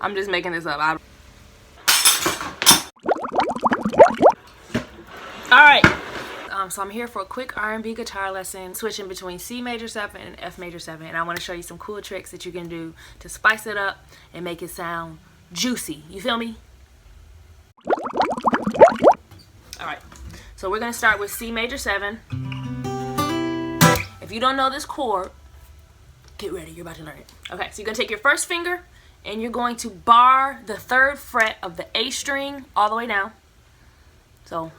I'm just making this up. Alright. So I'm here for a quick R&B guitar lesson, switching between C major 7 and F major 7. And I want to show you some cool tricks that you can do to spice it up and make it sound juicy. You feel me? Alright. So we're going to start with C major 7. If you don't know this chord, get ready. You're about to learn it. Okay, so you're going to take your first finger and you're going to bar the 3rd fret of the A string all the way down. So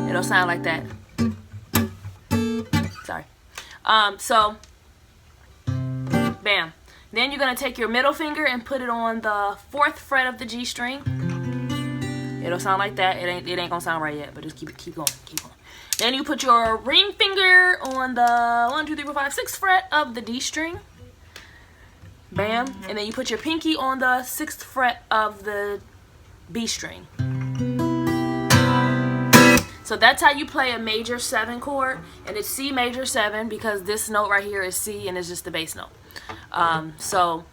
it'll sound like that. Sorry. So bam. Then you're going to take your middle finger and put it on the 4th fret of the G string. It'll sound like that. It ain't going to sound right yet, but just keep going. Then you put your ring finger on the 1, 2, 3, 4, 5, 6th fret of the D string. Bam. And then you put your pinky on the 6th fret of the B string. So that's how you play a major 7 chord, and it's C major 7 because this note right here is C and it's just the bass note. So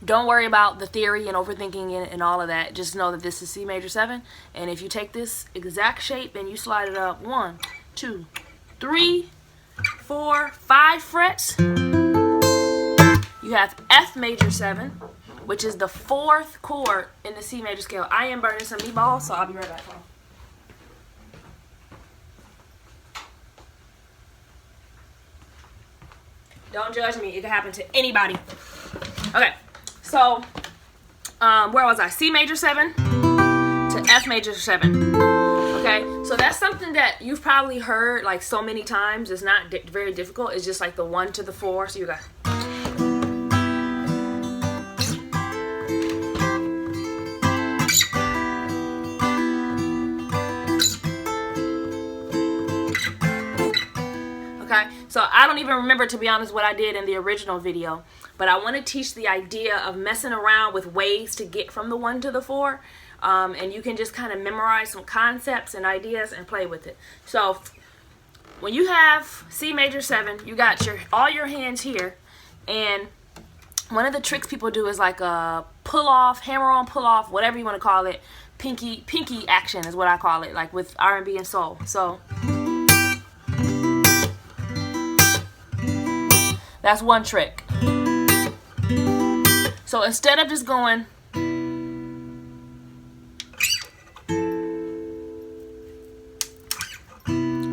don't worry about the theory and overthinking it and all of that. Just know that this is C major 7, and if you take this exact shape and you slide it up 1, 2, 3, 4, 5 frets, you have F major 7, which is the 4th chord in the C major scale. I am burning some meatballs, so I'll be right back. Don't judge me. It can happen to anybody. Okay. So, where was I? C major 7 to F major 7. Okay. So that's something that you've probably heard like so many times. It's not very difficult. It's just like the 1 to the 4. So you got. So I don't even remember, to be honest, what I did in the original video, but I want to teach the idea of messing around with ways to get from the 1 to the 4, and you can just kind of memorize some concepts and ideas and play with it. So when you have C major 7, you got all your hands here, and one of the tricks people do is like a pull off, hammer on pull off, whatever you want to call it. Pinky action is what I call it, like with R&B and soul. So that's one trick. So instead of just going,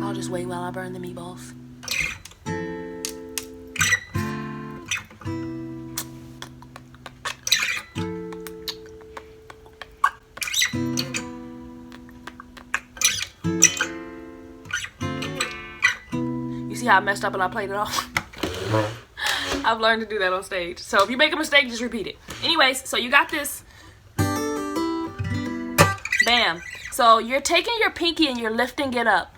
I'll just wait while I burn the meatballs. You see how I messed up and I played it off? I've learned to do that on stage. So if you make a mistake, just repeat it. Anyways, so you got this. Bam. So you're taking your pinky and you're lifting it up.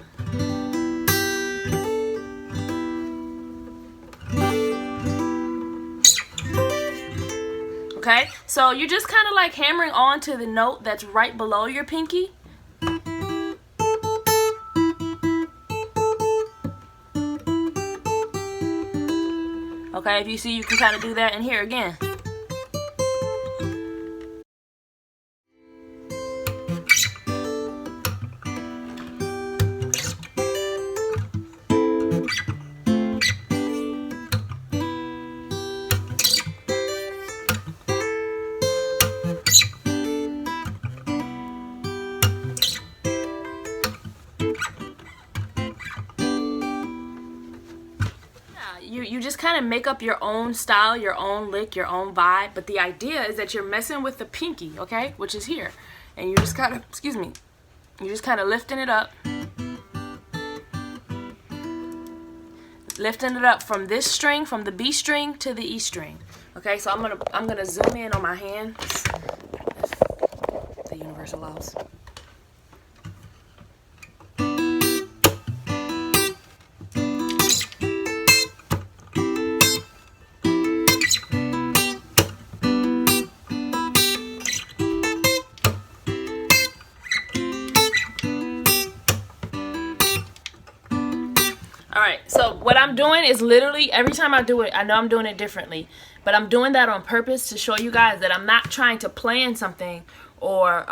Okay? So you're just kind of like hammering onto the note that's right below your pinky. Okay, if you see, you can kind of do that in here again. You just kind of make up your own style, your own lick, your own vibe, but the idea is that you're messing with the pinky, okay, which is here, and you just kind of, you're just kind of lifting it up from this string, from the B string to the E string. Okay, so I'm gonna zoom in on my hand, if the universe allows. Alright, so So what I'm doing is literally every time I do it, I know I'm doing it differently, but I'm doing that on purpose to show you guys that I'm not trying to plan something or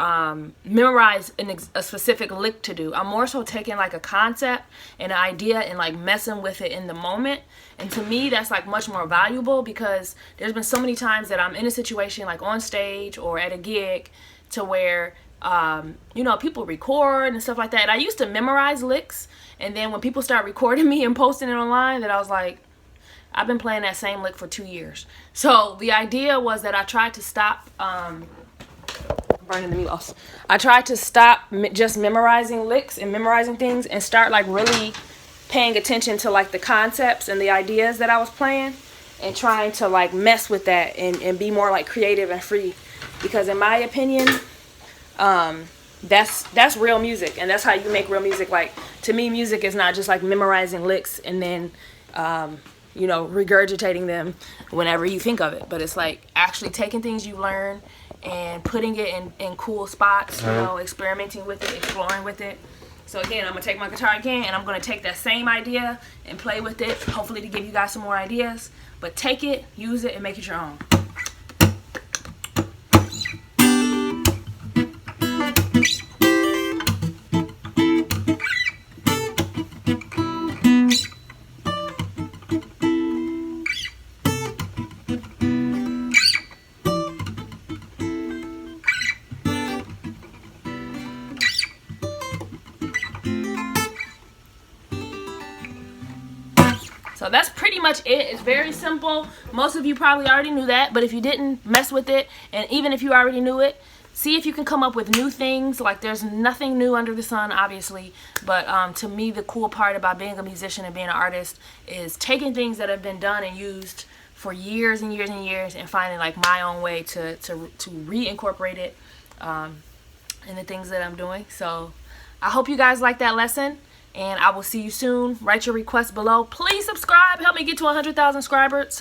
memorize a specific lick to do. I'm more so taking like a concept and an idea and like messing with it in the moment. And to me, that's like much more valuable, because there's been so many times that I'm in a situation like on stage or at a gig to where you know, people record and stuff like that. And I used to memorize licks, and then when people start recording me and posting it online, that I was like, I've been playing that same lick for 2 years. So the idea was that I tried to stop burning the meatloaf. I tried to stop just memorizing licks and memorizing things and start like really paying attention to like the concepts and the ideas that I was playing, and trying to like mess with that and be more like creative and free. Because in my opinion, that's real music, and that's how you make real music. Like, to me, music is not just like memorizing licks and then you know, regurgitating them whenever you think of it, but it's like actually taking things you learn and putting it in cool spots, you know, experimenting with it, exploring with it. So again, I'm gonna take my guitar again, and I'm gonna take that same idea and play with it, hopefully to give you guys some more ideas. But take it, use it, and make it your own. So that's pretty much it. It's very simple. Most of you probably already knew that, but if you didn't, mess with it. And even if you already knew it, see if you can come up with new things. Like, there's nothing new under the sun, obviously, but to me, the cool part about being a musician and being an artist is taking things that have been done and used for years and years and years and finding like my own way to reincorporate it in the things that I'm doing. So I hope you guys like that lesson, and I will see you soon. Write your requests below. Please subscribe. Help me get to 100,000 subscribers.